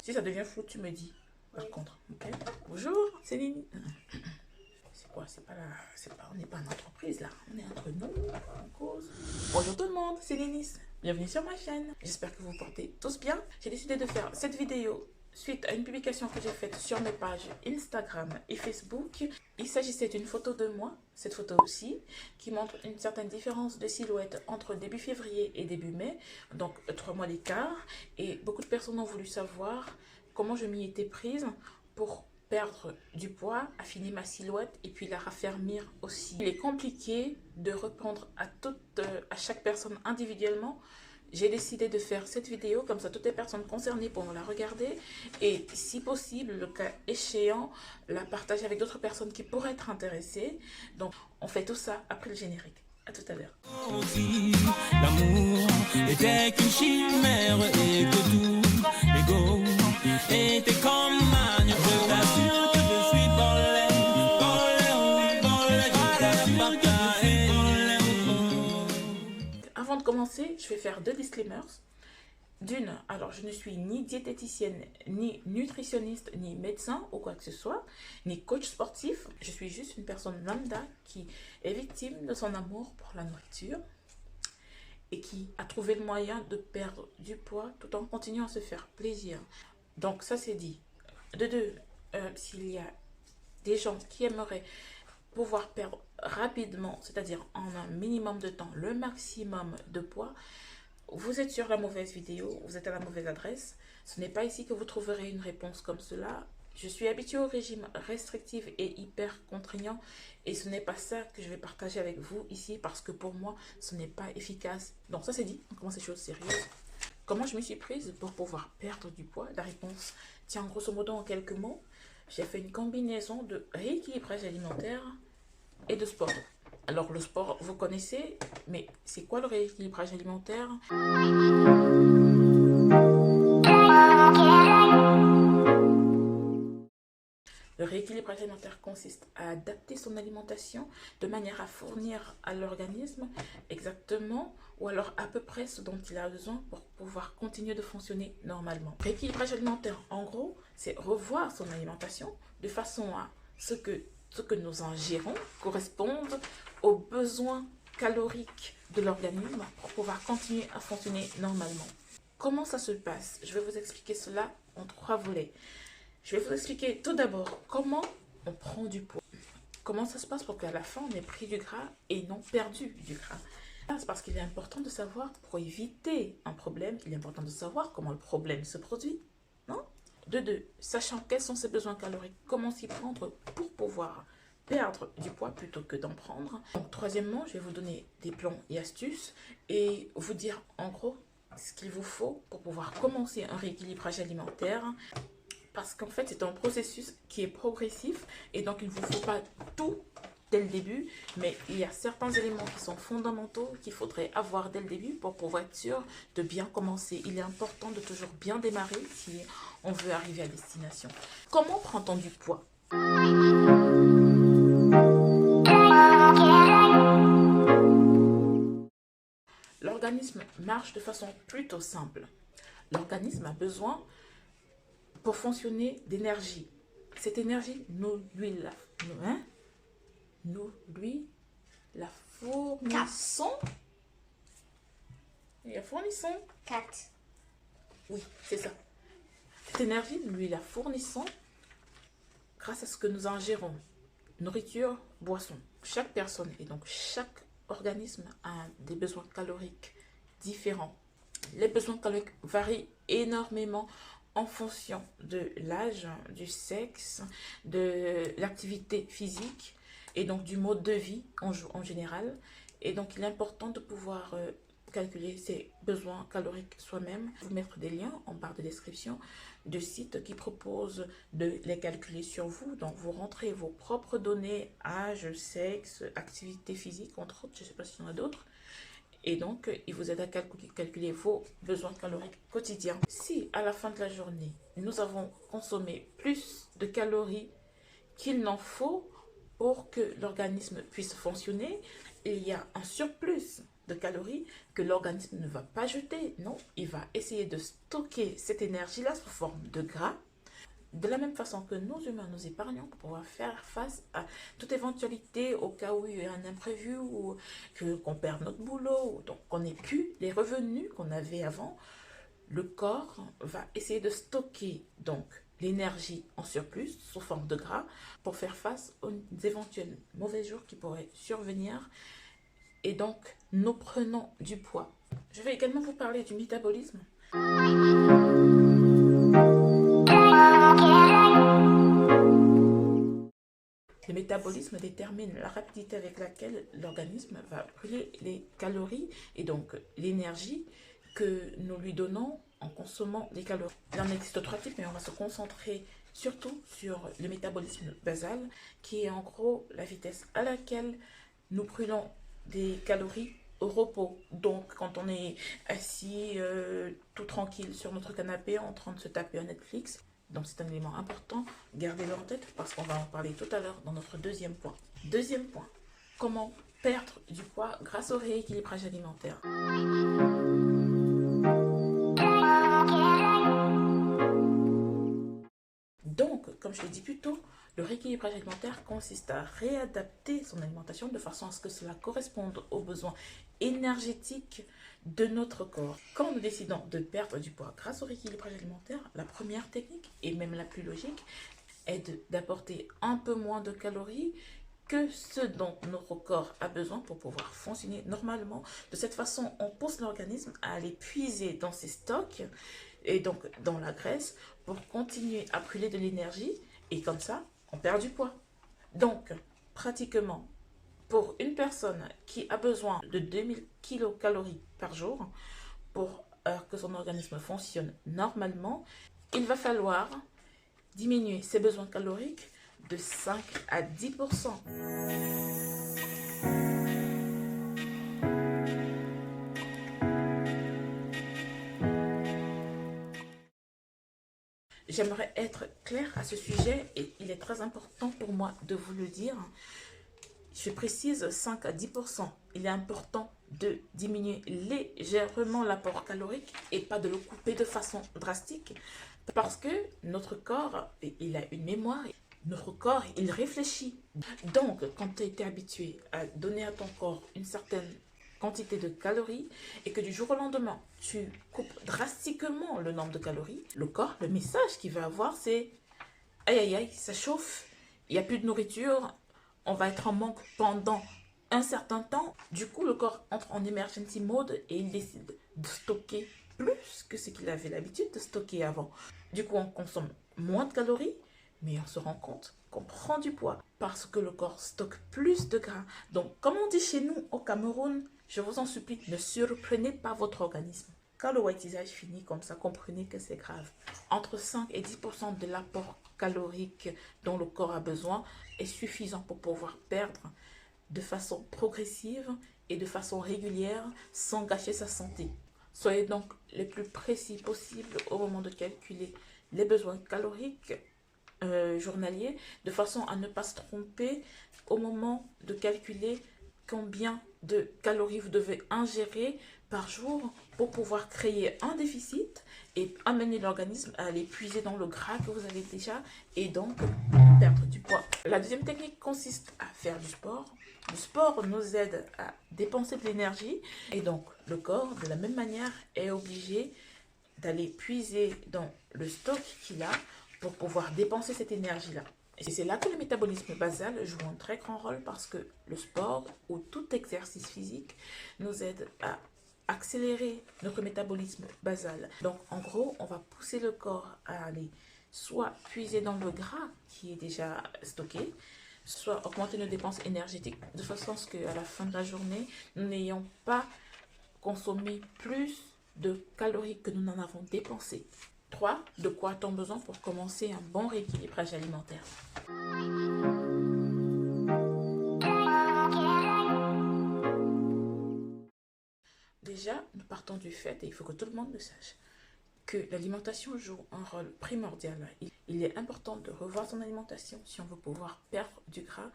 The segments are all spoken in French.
Si ça devient flou, tu me dis. Par contre, ok. Bonjour, Céline. C'est quoi? On n'est pas en entreprise là. On est entre nous, en cause. Bonjour tout le monde, c'est Lénis. Bienvenue sur ma chaîne. J'espère que vous portez tous bien. J'ai décidé de faire cette vidéo suite à une publication que j'ai faite sur mes pages Instagram et Facebook. Il s'agissait d'une photo de moi, cette photo aussi, qui montre une certaine différence de silhouette entre début février et début mai, donc 3 mois d'écart. Et beaucoup de personnes ont voulu savoir comment je m'y étais prise pour perdre du poids, affiner ma silhouette et puis la raffermir aussi. Il est compliqué de répondre à chaque personne individuellement. J'ai décidé de faire cette vidéo, comme ça toutes les personnes concernées pourront la regarder et si possible, le cas échéant, la partager avec d'autres personnes qui pourraient être intéressées. Donc on fait tout ça après le générique. À tout à l'heure. L'amour était qu'une chimère et que tout l'ego était comme manioc. Je t'assure que je suis Avant de commencer, je vais faire 2 disclaimers. D'une, alors je ne suis ni diététicienne, ni nutritionniste, ni médecin ou quoi que ce soit, ni coach sportif. Je suis juste une personne lambda qui est victime de son amour pour la nourriture et qui a trouvé le moyen de perdre du poids tout en continuant à se faire plaisir. Donc ça c'est dit. De deux, s'il y a des gens qui aimeraient pouvoir perdre rapidement, c'est-à-dire en un minimum de temps, le maximum de poids, vous êtes sur la mauvaise vidéo, vous êtes à la mauvaise adresse. Ce n'est pas ici que vous trouverez une réponse comme cela. Je suis habituée au régime restrictif et hyper contraignant et ce n'est pas ça que je vais partager avec vous ici parce que pour moi, ce n'est pas efficace. Donc ça c'est dit, on commence les choses sérieuses. Comment je me suis prise pour pouvoir perdre du poids? La réponse tient grosso modo en quelques mots. J'ai fait une combinaison de rééquilibrage alimentaire et de sport. Alors le sport, vous connaissez, mais c'est quoi le rééquilibrage alimentaire? Le rééquilibrage alimentaire consiste à adapter son alimentation de manière à fournir à l'organisme exactement ou alors à peu près ce dont il a besoin pour pouvoir continuer de fonctionner normalement. Rééquilibrage alimentaire, en gros, c'est revoir son alimentation de façon à ce que nous ingérons corresponde aux besoins caloriques de l'organisme pour pouvoir continuer à fonctionner normalement. Comment ça se passe? Je vais vous expliquer cela en 3 volets. Je vais vous expliquer tout d'abord comment on prend du poids. Comment ça se passe pour qu'à la fin on ait pris du gras et non perdu du gras. C'est parce qu'il est important de savoir, pour éviter un problème, il est important de savoir comment le problème se produit. Non? De deux, sachant quels sont ses besoins caloriques, comment s'y prendre pour pouvoir perdre du poids plutôt que d'en prendre. Donc troisièmement, je vais vous donner des plans et astuces et vous dire en gros ce qu'il vous faut pour pouvoir commencer un rééquilibrage alimentaire. Parce qu'en fait, c'est un processus qui est progressif et donc il ne vous faut pas tout dès le début, mais il y a certains éléments qui sont fondamentaux qu'il faudrait avoir dès le début pour pouvoir être sûr de bien commencer. Il est important de toujours bien démarrer si on veut arriver à destination. Comment prend-on du poids? L'organisme marche de façon plutôt simple. L'organisme a besoin pour fonctionner d'énergie. Cette énergie, nous lui la fournissons. Et la fournissons. 4. Oui, c'est ça. Cette énergie, nous lui la fournissons grâce à ce que nous ingérons. Nourriture, boisson. Chaque personne et donc chaque organisme a des besoins caloriques différents. Les besoins caloriques varient énormément en fonction de l'âge, du sexe, de l'activité physique et donc du mode de vie en général. Et donc il est important de pouvoir calculer ses besoins caloriques soi-même. Je vais vous mettre des liens en barre de description de sites qui proposent de les calculer sur vous. Donc vous rentrez vos propres données, âge, sexe, activité physique, entre autres, je ne sais pas s'il y en a d'autres. Et donc, il vous aide à calculer vos besoins caloriques quotidiens. Si, à la fin de la journée, nous avons consommé plus de calories qu'il n'en faut pour que l'organisme puisse fonctionner, il y a un surplus de calories que l'organisme ne va pas jeter. Non, il va essayer de stocker cette énergie-là sous forme de gras. De la même façon que nous humains, nous épargnons pour pouvoir faire face à toute éventualité au cas où il y a un imprévu ou qu'on perd notre boulot, donc qu'on n'ait plus les revenus qu'on avait avant, le corps va essayer de stocker donc l'énergie en surplus sous forme de gras pour faire face aux éventuels mauvais jours qui pourraient survenir et donc nous prenons du poids. Je vais également vous parler du métabolisme. Le métabolisme détermine la rapidité avec laquelle l'organisme va brûler les calories et donc l'énergie que nous lui donnons en consommant les calories. Il en existe 3 types, mais on va se concentrer surtout sur le métabolisme basal, qui est en gros la vitesse à laquelle nous brûlons des calories au repos. Donc quand on est assis tout tranquille sur notre canapé en train de se taper un Netflix. Donc c'est un élément important, gardez-le en tête parce qu'on va en parler tout à l'heure dans notre deuxième point. Deuxième point, comment perdre du poids grâce au rééquilibrage alimentaire. Donc, comme je l'ai dit plus tôt, le rééquilibrage alimentaire consiste à réadapter son alimentation de façon à ce que cela corresponde aux besoins énergétiques de notre corps. Quand nous décidons de perdre du poids grâce au rééquilibrage alimentaire, la première technique, et même la plus logique, est d'apporter un peu moins de calories que ce dont notre corps a besoin pour pouvoir fonctionner normalement. De cette façon, on pousse l'organisme à aller puiser dans ses stocks et donc dans la graisse pour continuer à brûler de l'énergie et comme ça, on perd du poids. Donc, pratiquement, pour une personne qui a besoin de 2000 kilocalories par jour pour que son organisme fonctionne normalement, il va falloir diminuer ses besoins caloriques de 5 à 10%. J'aimerais être claire à ce sujet et il est très important pour moi de vous le dire. Je précise 5 à 10%. Il est important de diminuer légèrement l'apport calorique et pas de le couper de façon drastique parce que notre corps, il a une mémoire, notre corps, il réfléchit. Donc, quand tu as été habitué à donner à ton corps une certaine quantité de calories et que du jour au lendemain, tu coupes drastiquement le nombre de calories, le corps, le message qu'il va avoir, c'est aïe aïe aïe, ça chauffe, il n'y a plus de nourriture, on va être en manque pendant un certain temps. Du coup, le corps entre en emergency mode et il décide de stocker plus que ce qu'il avait l'habitude de stocker avant. Du coup, on consomme moins de calories, mais on se rend compte qu'on prend du poids parce que le corps stocke plus de gras. Donc, comme on dit chez nous au Cameroun, je vous en supplie, ne surprenez pas votre organisme. Quand le whiteisage finit comme ça, comprenez que c'est grave. Entre 5 et 10% de l'apport calorique dont le corps a besoin est suffisant pour pouvoir perdre de façon progressive et de façon régulière sans gâcher sa santé. Soyez donc les plus précis possible au moment de calculer les besoins caloriques journaliers de façon à ne pas se tromper au moment de calculer combien de calories vous devez ingérer par jour pour pouvoir créer un déficit et amener l'organisme à aller puiser dans le gras que vous avez déjà et donc perdre du poids. La deuxième technique consiste à faire du sport. Le sport nous aide à dépenser de l'énergie et donc le corps, de la même manière, est obligé d'aller puiser dans le stock qu'il a pour pouvoir dépenser cette énergie-là. Et c'est là que le métabolisme basal joue un très grand rôle parce que le sport ou tout exercice physique nous aide à accélérer notre métabolisme basal. Donc en gros, on va pousser le corps à aller soit puiser dans le gras qui est déjà stocké, soit augmenter nos dépenses énergétiques de façon à ce qu'à la fin de la journée, nous n'ayons pas consommé plus de calories que nous n'en avons dépensé. 3. De quoi a-t-on besoin pour commencer un bon rééquilibrage alimentaire? Déjà, nous partons du fait, et il faut que tout le monde le sache, que l'alimentation joue un rôle primordial. Il est important de revoir son alimentation si on veut pouvoir perdre du gras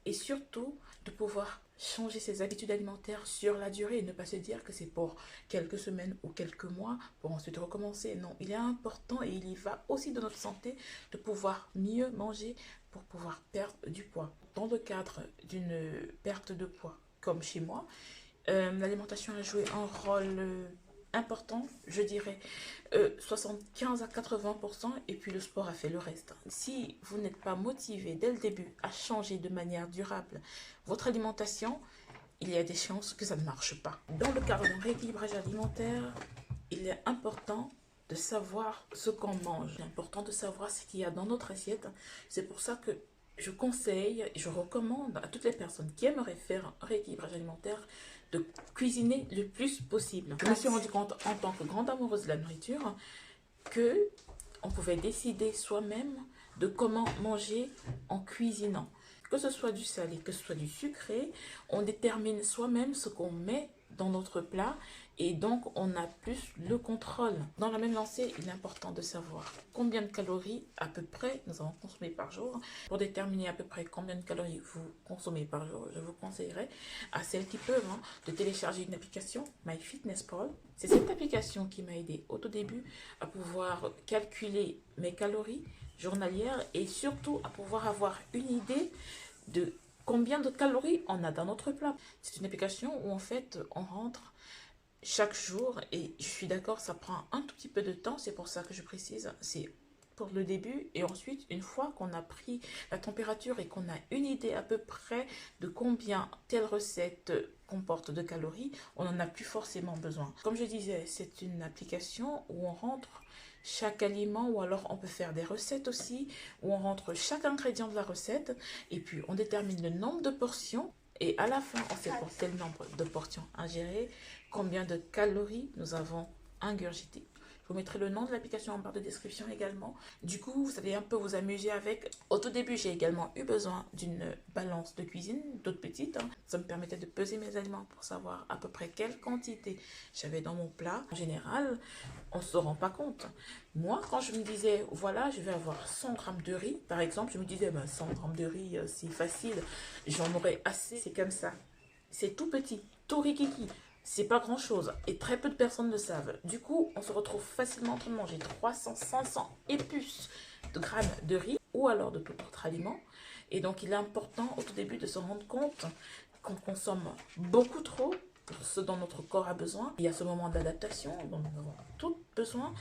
et surtout de pouvoir changer ses habitudes alimentaires sur la durée et ne pas se dire que c'est pour quelques semaines ou quelques mois pour ensuite recommencer. Non, il est important et il y va aussi de notre santé de pouvoir mieux manger pour pouvoir perdre du poids. Dans le cadre d'une perte de poids, comme chez moi, l'alimentation a joué un rôle important, je dirais 75 à 80%, et puis le sport a fait le reste. Si vous n'êtes pas motivé dès le début à changer de manière durable votre alimentation, il y a des chances que ça ne marche pas. Dans le cadre d'un rééquilibrage alimentaire, il est important de savoir ce qu'on mange. Il est important de savoir ce qu'il y a dans notre assiette. C'est pour ça que je conseille et je recommande à toutes les personnes qui aimeraient faire un rééquilibrage alimentaire de cuisiner le plus possible. Je me suis rendu compte en tant que grande amoureuse de la nourriture que on pouvait décider soi-même de comment manger en cuisinant. Que ce soit du salé, que ce soit du sucré, on détermine soi-même ce qu'on met dans notre plat et donc on a plus le contrôle. Dans la même lancée, il est important de savoir combien de calories à peu près nous allons consommer par jour. Pour déterminer à peu près combien de calories vous consommez par jour, je vous conseillerais à celles qui peuvent de télécharger une application MyFitnessPal. C'est cette application qui m'a aidé au tout début à pouvoir calculer mes calories journalières et surtout à pouvoir avoir une idée de combien de calories on a dans notre plat. C'est une application où en fait on rentre chaque jour et je suis d'accord, ça prend un tout petit peu de temps, c'est pour ça que je précise, c'est pour le début et ensuite une fois qu'on a pris la température et qu'on a une idée à peu près de combien telle recette comporte de calories, on n'en a plus forcément besoin. Comme je disais, c'est une application où on rentre chaque aliment ou alors on peut faire des recettes aussi où on rentre chaque ingrédient de la recette et puis on détermine le nombre de portions et à la fin on sait pour quel nombre de portions ingérées combien de calories nous avons ingurgité. Je vous mettrai le nom de l'application en barre de description également. Du coup, vous allez un peu vous amuser avec. Au tout début, j'ai également eu besoin d'une balance de cuisine, toute petite. Ça me permettait de peser mes aliments pour savoir à peu près quelle quantité j'avais dans mon plat. En général, on ne se rend pas compte. Moi, quand je me disais, voilà, je vais avoir 100 grammes de riz, par exemple, je me disais, 100 grammes de riz, c'est facile, j'en aurai assez. C'est comme ça. C'est tout petit, tout rikiki. C'est pas grand chose et très peu de personnes le savent. Du coup, on se retrouve facilement en train de manger 300, 500 et plus de grammes de riz ou alors de tout autre aliment. Et donc, il est important au tout début de se rendre compte qu'on consomme beaucoup trop pour ce dont notre corps a besoin. Il y a ce moment d'adaptation dont nous avons tous besoin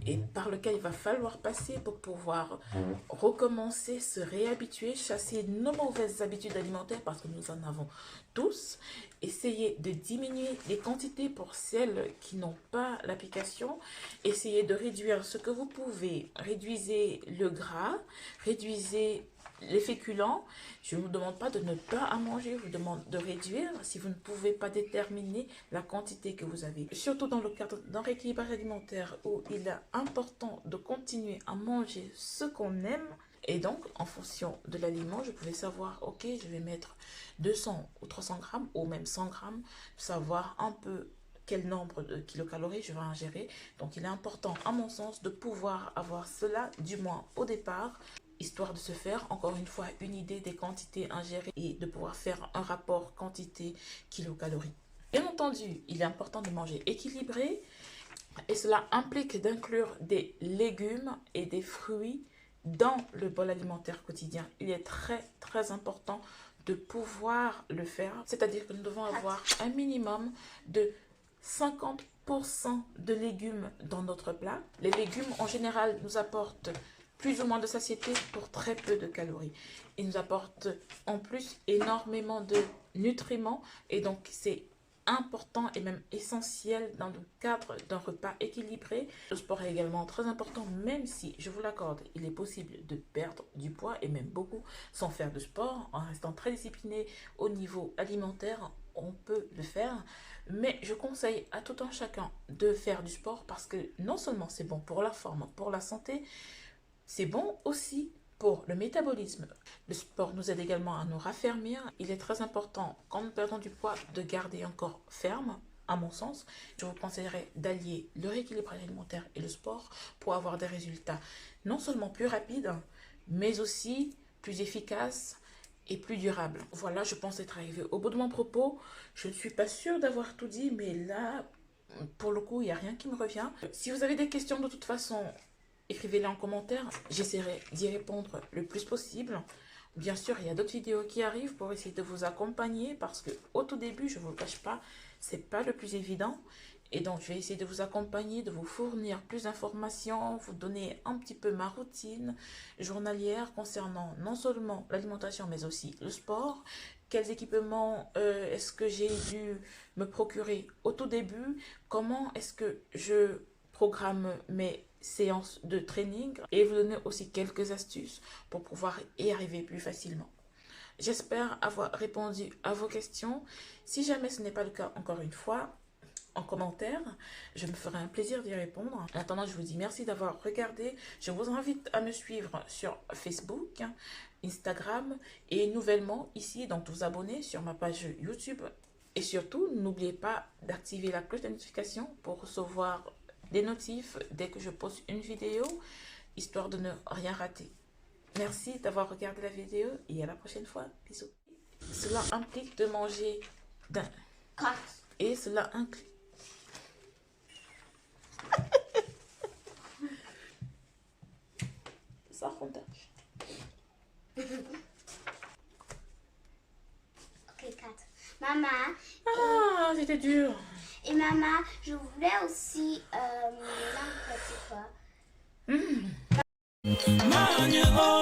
et par lequel il va falloir passer pour pouvoir recommencer, se réhabituer, chasser nos mauvaises habitudes alimentaires parce que nous en avons tous. Essayez de diminuer les quantités pour celles qui n'ont pas l'application. Essayez de réduire ce que vous pouvez. Réduisez le gras, réduisez les féculents. Je ne vous demande pas de ne pas à manger, je vous demande de réduire si vous ne pouvez pas déterminer la quantité que vous avez. Surtout dans le cadre d'un rééquilibrage alimentaire où il est important de continuer à manger ce qu'on aime. Et donc, en fonction de l'aliment, je pouvais savoir, ok, je vais mettre 200 ou 300 grammes ou même 100 grammes, savoir un peu quel nombre de kilocalories je vais ingérer. Donc, il est important, à mon sens, de pouvoir avoir cela, du moins au départ, histoire de se faire, encore une fois, une idée des quantités ingérées et de pouvoir faire un rapport quantité-kilocalories. Bien entendu, il est important de manger équilibré et cela implique d'inclure des légumes et des fruits dans le bol alimentaire quotidien. Il est très important de pouvoir le faire, c'est-à-dire que nous devons avoir un minimum de 50% de légumes dans notre plat. Les légumes en général nous apportent plus ou moins de satiété pour très peu de calories. Ils nous apportent en plus énormément de nutriments et donc c'est important et même essentiel dans le cadre d'un repas équilibré. Le sport est également très important, même si, je vous l'accorde, il est possible de perdre du poids et même beaucoup sans faire de sport. En restant très discipliné au niveau alimentaire, on peut le faire. Mais je conseille à tout un chacun de faire du sport parce que non seulement c'est bon pour la forme, pour la santé, c'est bon aussi pour le métabolisme. Le sport nous aide également à nous raffermir. Il est très important, quand nous perdons du poids, de garder un corps ferme, à mon sens. Je vous conseillerais d'allier le rééquilibrage alimentaire et le sport pour avoir des résultats non seulement plus rapides, mais aussi plus efficaces et plus durable. Voilà, je pense être arrivée au bout de mon propos. Je ne suis pas sûre d'avoir tout dit, mais là, pour le coup, il n'y a rien qui me revient. Si vous avez des questions, de toute façon, écrivez-les en commentaire. J'essaierai d'y répondre le plus possible. Bien sûr, il y a d'autres vidéos qui arrivent pour essayer de vous accompagner parce que au tout début, je ne vous le cache pas, c'est pas le plus évident. Et donc, je vais essayer de vous accompagner, de vous fournir plus d'informations, vous donner un petit peu ma routine journalière concernant non seulement l'alimentation, mais aussi le sport. Quels équipements est-ce que j'ai dû me procurer au tout début? Comment est-ce que je programme mes séances de training? Et vous donner aussi quelques astuces pour pouvoir y arriver plus facilement. J'espère avoir répondu à vos questions. Si jamais ce n'est pas le cas, encore une fois, en commentaire, je me ferai un plaisir d'y répondre. En attendant, je vous dis merci d'avoir regardé. Je vous invite à me suivre sur Facebook, Instagram et nouvellement ici, donc vous abonner sur ma page YouTube. Et surtout, n'oubliez pas d'activer la cloche de notification pour recevoir des notifs dès que je poste une vidéo, histoire de ne rien rater. Merci d'avoir regardé la vidéo et à la prochaine fois. Bisous. Cela implique de manger d'un... Et cela implique... Ça remontage. Ok, 4. Maman. Ah, c'était dur. Et maman, je voulais aussi Magne, oh,